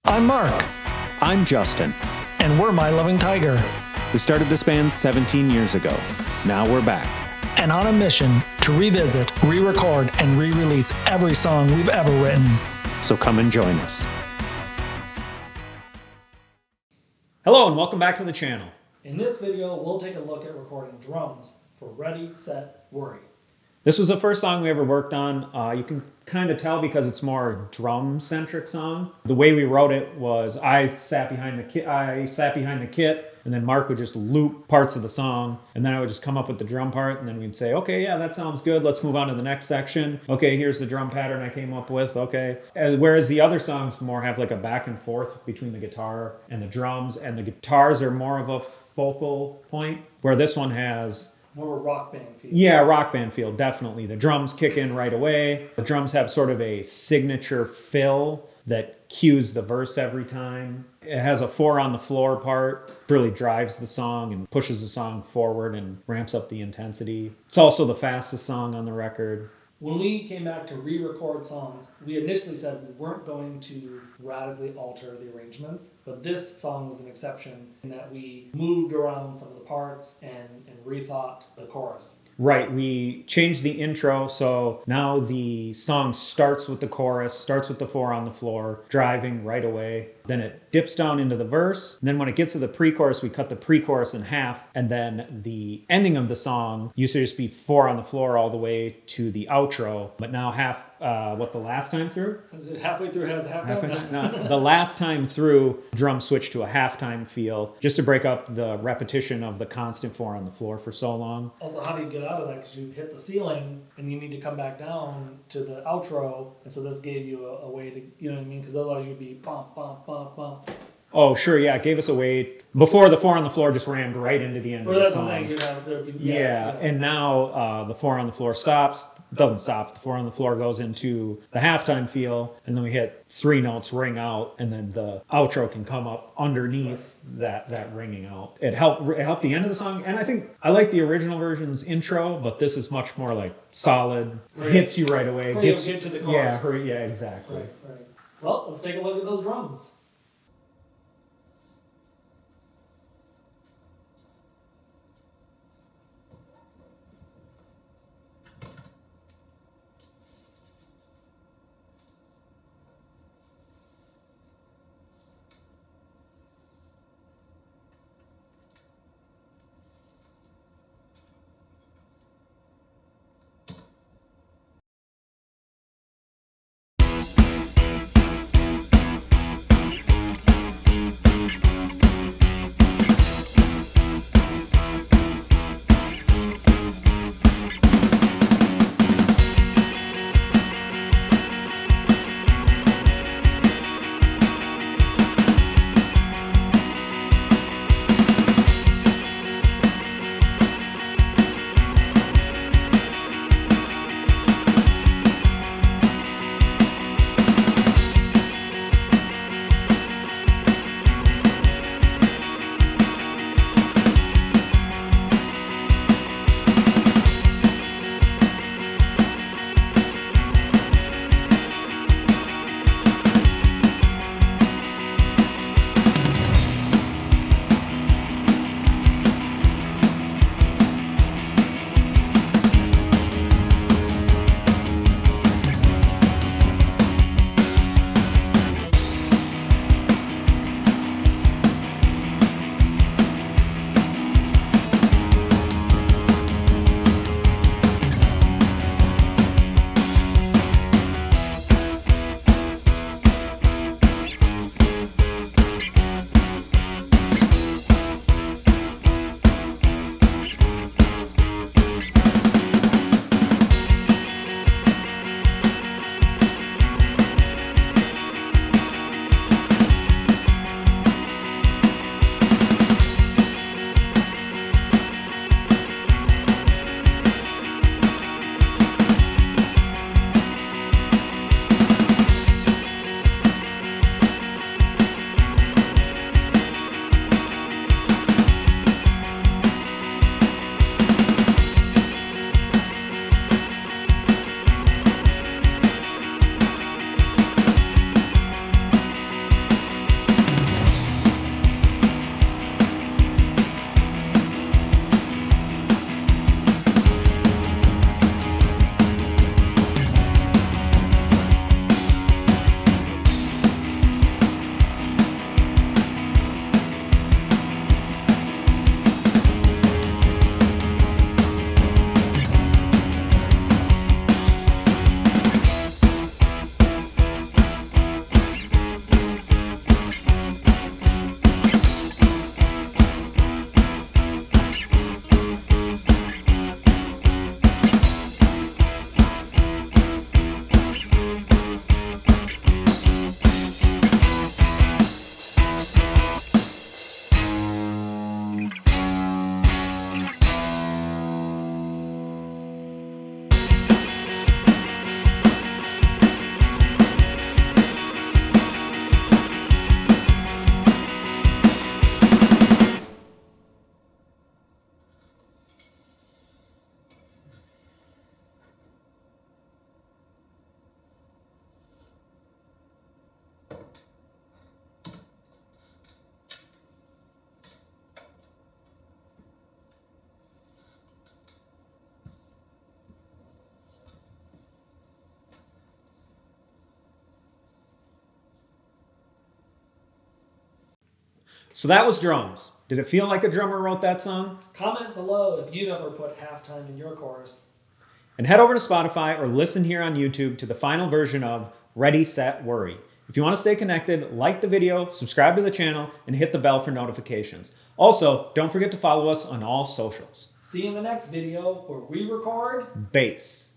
I'm Mark, I'm Justin. and we're My Loving Tiger, We started this band 17 years ago. Now we're back. and on a mission to revisit, re-record, and re-release every song we've ever written. So come and join us. Hello and welcome back to the channel. In this video, we'll take a look at recording drums for Ready, Set, Worry. This was the first song we ever worked on. You can kind of tell because it's more a drum-centric song. The way we wrote it was I sat behind the kit, and then Mark would just loop parts of the song, and then I would just come up with the drum part, and then we'd say, okay, yeah, that sounds good. Let's move on to the next section. Okay, here's the drum pattern I came up with. Okay. Whereas the other songs more have like a back and forth between the guitar and the drums, and the guitars are more of a focal point, where this one has More of a rock band feel. Yeah, rock band feel, definitely. The drums kick in right away. The drums have sort of a signature fill that cues the verse every time. It has a 4 on the floor part, really drives the song and pushes the song forward and ramps up the intensity. It's also the fastest song on the record. When we came back to re-record songs, we initially said we weren't going to radically alter the arrangements, but this song was an exception in that we moved around some of the parts and rethought the chorus. Right, we changed the intro, so now the song starts with the chorus, starts with the 4 on the floor, driving right away. Then it dips down into the verse. And then when it gets to the pre-chorus, we cut the pre-chorus in half. And then the ending of the song used to just be 4 on the floor all the way to the outro. But now the last time through? Halfway through it has a halftime. No, the last time through, drum switched to a halftime feel, just to break up the repetition of the constant 4 on the floor for so long. Also, how do you get out of that? Because you hit the ceiling and you need to come back down to the outro. And so this gave you a way to, you know what I mean? Because otherwise you'd be bump, bump, bump, bump. Oh, sure, yeah, it gave us a way. Before, the 4 on the floor just rammed right into the end of the That's song. the thing, you'd have, Yeah, and now the 4 on the floor stops. Doesn't stop. The 4 on the floor goes into the halftime feel, and then we hit 3 notes ring out, and then the outro can come up underneath that ringing out. It helped the end of the song, and I think I like the original version's intro, but this is much more like solid, hits you right away. Get to the chorus. Yeah, exactly. Right. Well, let's take a look at those drums. So that was drums. Did it feel like a drummer wrote that song? Comment below if you've ever put halftime in your chorus. And head over to Spotify or listen here on YouTube to the final version of Ready, Set, Worry. If you want to stay connected, like the video, subscribe to the channel, and hit the bell for notifications. Also, don't forget to follow us on all socials. See you in the next video where we record Bass.